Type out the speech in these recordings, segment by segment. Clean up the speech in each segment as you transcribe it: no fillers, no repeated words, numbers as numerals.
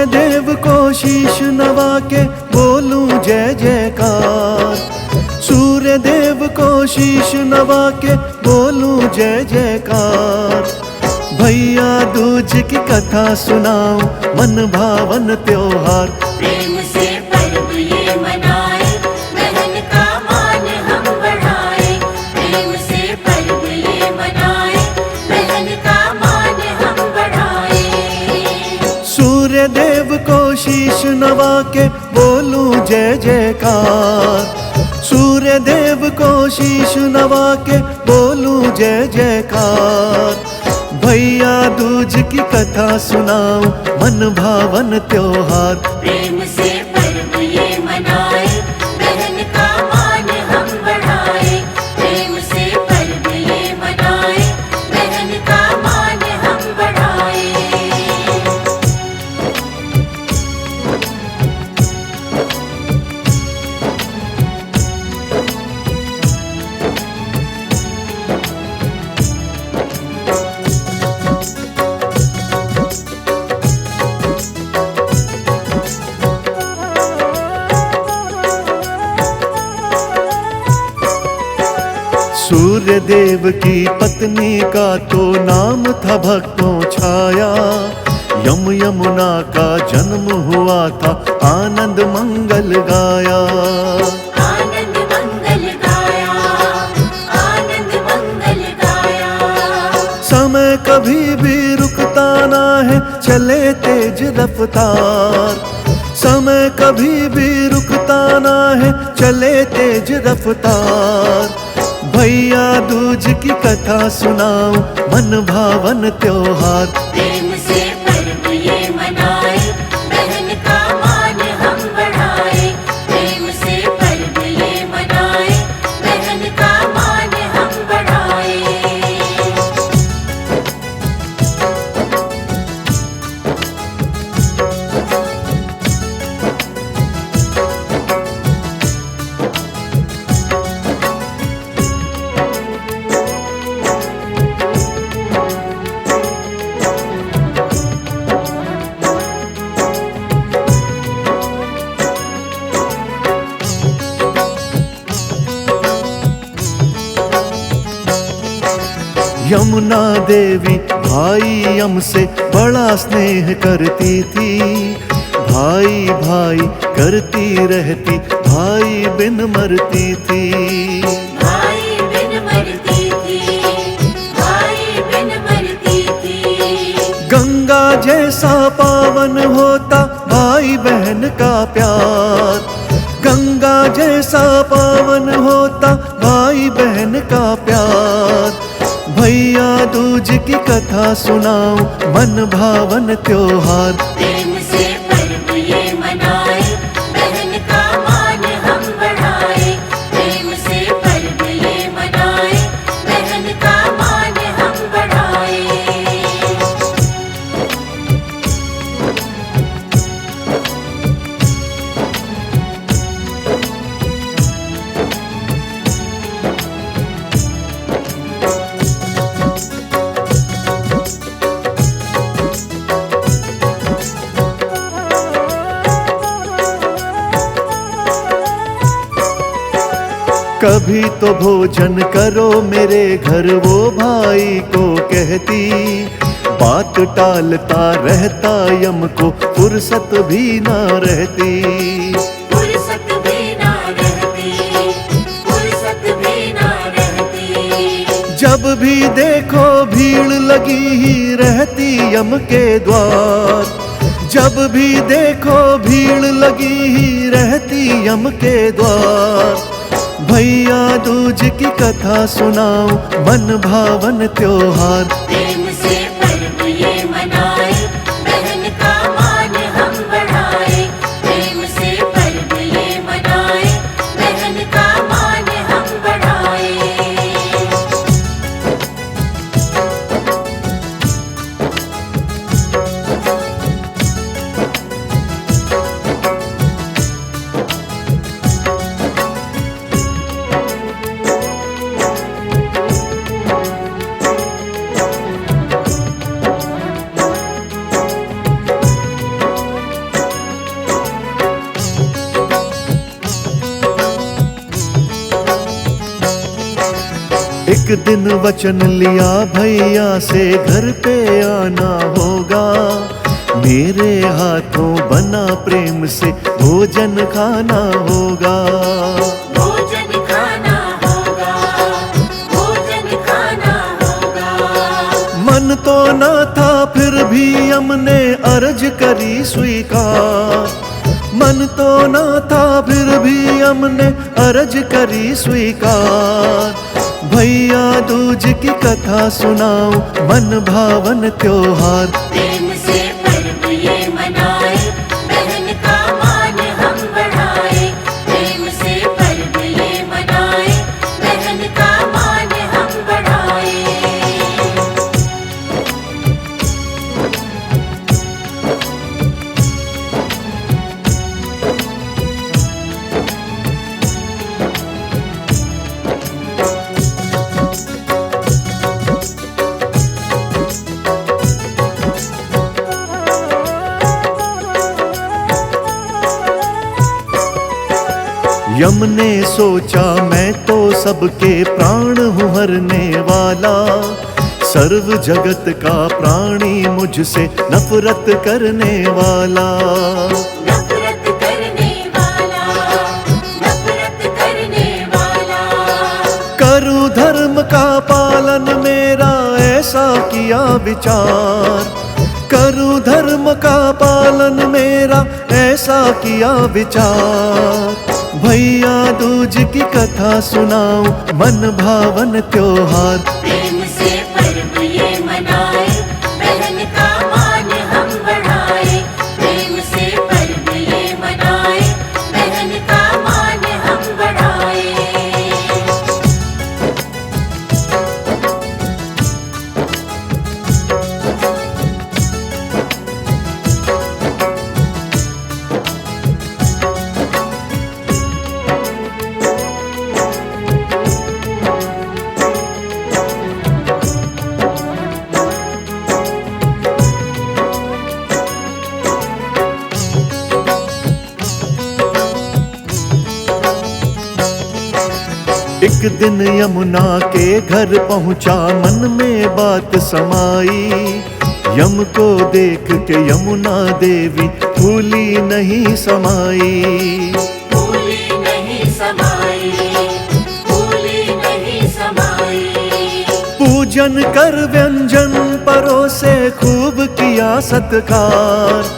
सूर्य देव को शीश नवा के बोलूं जय जयकार। सूर्य देव को शीश नवा के बोलूं जय जयकार। भैया दूज की कथा सुनाऊं मन भावन त्योहार। प्रेम से पर्व ये मनाए, बहन का मान हम बढ़ाए। प्रेम से पर्व ये मनाए, बहन का मान हम बढ़ाए। सूर्य देव को शीश नवा के बोलूं जय जयकार। सूर्य देव को शीश नवा के बोलूं जय जयकार। भैया दूज की कथा सुनाऊं मन भावन त्योहार। प्रेम से पर्व ये मनाए, बहन का मान हम बढ़ाए। प्रेम से पर्व ये मनाए, बहन का मान हम बढ़ाए। सूर्य देव की पत्नी का तो नाम था भक्तों छाया। यमुना का जन्म हुआ था आनंद मंगल गाया। आनंद मंगल गाया, आनंद मंगल गाया। समय कभी भी रुकता ना है, चले तेज रफ्तार। समय कभी भी रुकता ना है, चले तेज रफ्तार। भैया दूज की कथा सुनाऊं मन भावन त्योहार। प्रेम से पर्व ये मनाए, बहन का मान हम बढ़ाए। प्रेम से पर्व ये मनाए, बहन का मान हम बढ़ाए। यमुना देवी भाई यम से बड़ा स्नेह करती थी। भाई भाई करती रहती, भाई बिन मरती थी। भाई बिन मरती थी, भाई बिन मरती थी। गंगा जैसा पावन होता भाई बहन का प्यार। गंगा जैसा पावन होता भाई बहन का प्यार। भैया दूज की कथा सुनाऊं मन भावन त्योहार। प्रेम से पर्व ये मनाए, बहन का मान हम बढ़ाए। प्रेम से पर्व ये मनाए, बहन का मान हम बढ़ाए। कभी तो भोजन करो मेरे घर, वो भाई को कहती। बात टालता रहता यम को फुर्सत भी ना रहती। फुर्सत भी ना रहती, फुर्सत भी ना रहती। जब भी देखो भीड़ लगी ही रहती यम के द्वार। जब भी देखो भीड़ लगी ही रहती यम के द्वार। भैया दूज की कथा सुनाऊं मन भावन त्योहार। प्रेम से पर्व ये मनाए, बहन का मान हम बढ़ाए। प्रेम से पर्व ये मनाए, बहन का मान हम बढ़ाए। दिन वचन लिया भैया से घर पे आना होगा, मेरे हाथों बना प्रेम से भोजन खाना होगा। भोजन खाना होगा, भोजन खाना होगा। मन तो न था फिर भी हमने अर्ज करी स्वीकार, मन तो न था फिर भी हमने अर्ज करी स्वीकार। भैया दूज की कथा सुनाओ मन भावन त्योहार, प्रेम से पर्व ये मनाए, बहन का मान हम बढ़ाए। प्रेम से पर्व ये मनाए, बहन का मान हम बढ़ाए। यम ने सोचा मैं तो सबके प्राण हूँ हरने वाला, सर्व जगत का प्राणी मुझसे नफरत करने वाला। नफरत करने वाला, नफरत करने वाला। करूँ धर्म का पालन मेरा ऐसा किया विचार, करूँ धर्म का पालन मेरा ऐसा किया विचार। भैया दूज की कथा सुनाओ मन भावन त्योहार, प्रेम से पर्व ये मनाए, बहन का मान हम बढ़ाए। प्रेम से पर्व ये मनाए, बहन का मान हम बढ़ाए। एक दिन यमुना के घर पहुंचा मन में बात समाई, यम को देख के यमुना देवी फूली नहीं समाई। फूली नहीं समाई, फूली नहीं समाई। पूजन कर व्यंजन परोसे खूब किया सत्कार,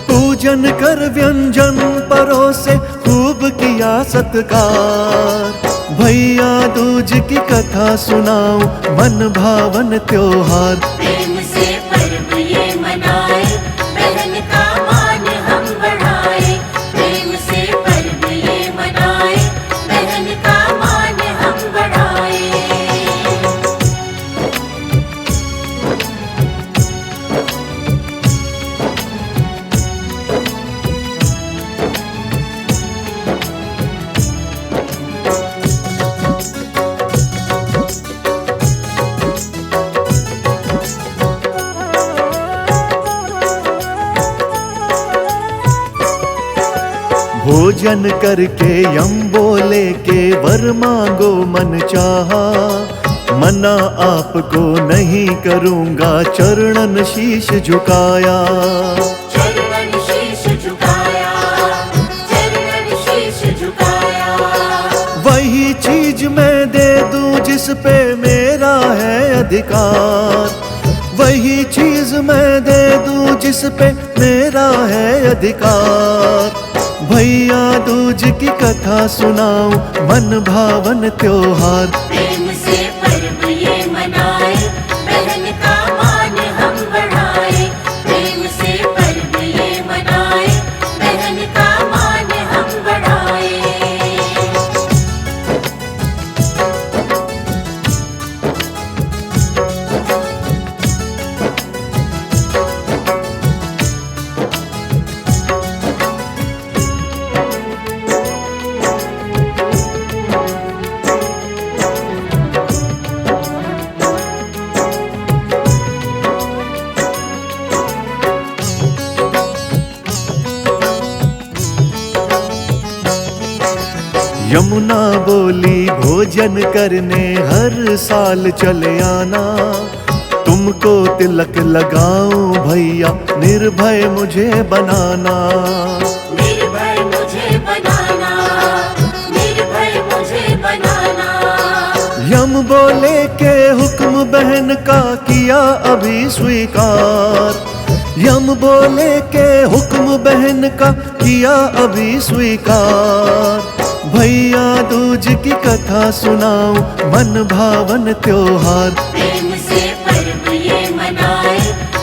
पूजन कर व्यंजन परोसे खूब किया सत्कार। भैया दूज की कथा सुनाओ मन भावन त्योहार, प्रेम से पर्व ये मनाए, बहन का मान हम बढ़ाए। प्रेम से पर्व ये मनाए, बहन का मान हम बढ़ाए। भोजन करके यम बोले के वर मांगो मन चाहा, मना आपको नहीं करूँगा चरणन शीश झुकाया। चरणन शीश झुकाया, चरणन शीश झुकाया। वही चीज मैं दे दूं जिस पे मेरा है अधिकार, वही चीज मैं दे दूं जिस पे मेरा है अधिकार। भैया दूज की कथा सुनाओ मन भावन त्योहार, प्रेम से पर्व ये मनाए, बहन का मान हम बढ़ाए। प्रेम से पर्व ये मनाए, बहन का मान हम बढ़ाए। यमुना बोली भोजन करने हर साल चले आना, तुमको तिलक लगाऊं भैया निर्भय मुझे बनाना। निर्भय मुझे बनाना, निर्भय मुझे बनाना। यम बोले के हुक्म बहन का किया अभी स्वीकार, यम बोले के हुक्म बहन का किया अभी स्वीकार। भैया दूज की कथा सुनाऊं मन भावन त्योहार। प्रेम से पर्व ये मनाए,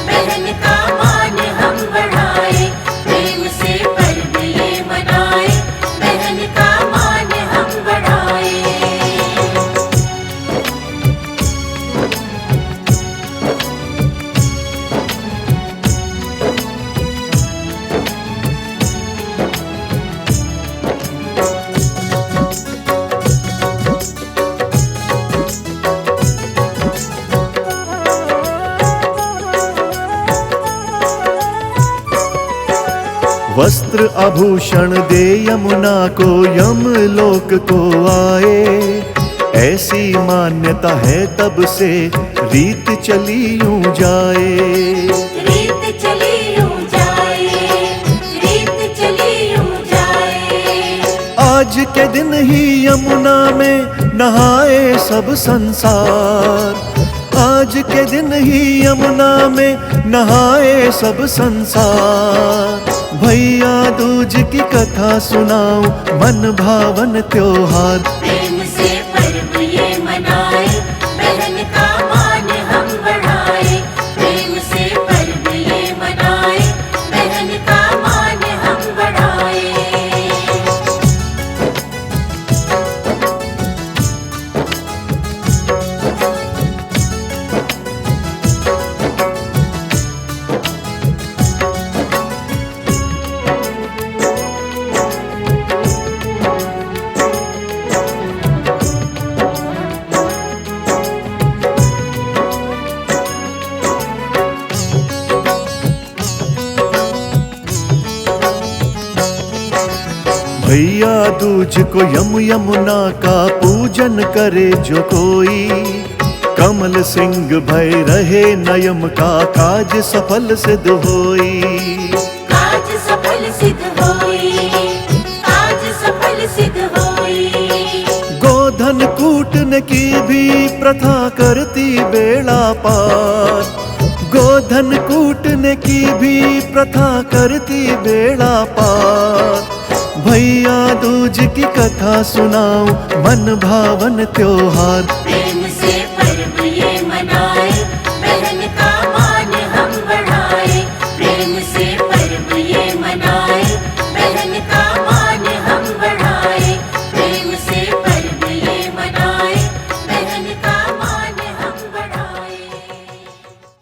बहन का मान हम बढ़ाए। प्रेम से पर्व ये मनाए, बहन का मान हम बढ़ाए। वस्त्र आभूषण दे यमुना को यमलोक को आए, ऐसी मान्यता है तब से रीत चली यूं जाए। रीत चली यूं जाए, रीत चली यूं जाए। आज के दिन ही यमुना में नहाए सब संसार, आज के दिन ही यमुना में नहाए सब संसार। भैया दूज की कथा सुनाऊं मन भावन त्योहार। प्रेम से पर्व ये मनाए, बहन का मान हम बढ़ाए। प्रेम से पर्व ये मनाए, बहन का मान हम बढ़ाए। भैया दूज को यमुना का पूजन करे जो कोई, कमल सिंह भय रहे नयम का काज सफल सिद्ध होई। काज सफल सिद्ध होई, काज सफल सिद्ध होई। गोधन कूटने की भी प्रथा करती बेड़ा पार, गोधन कूटने की भी प्रथा करती बेड़ा पार। भैया दूज की कथा सुनाऊं मन भावन त्योहार। प्रेम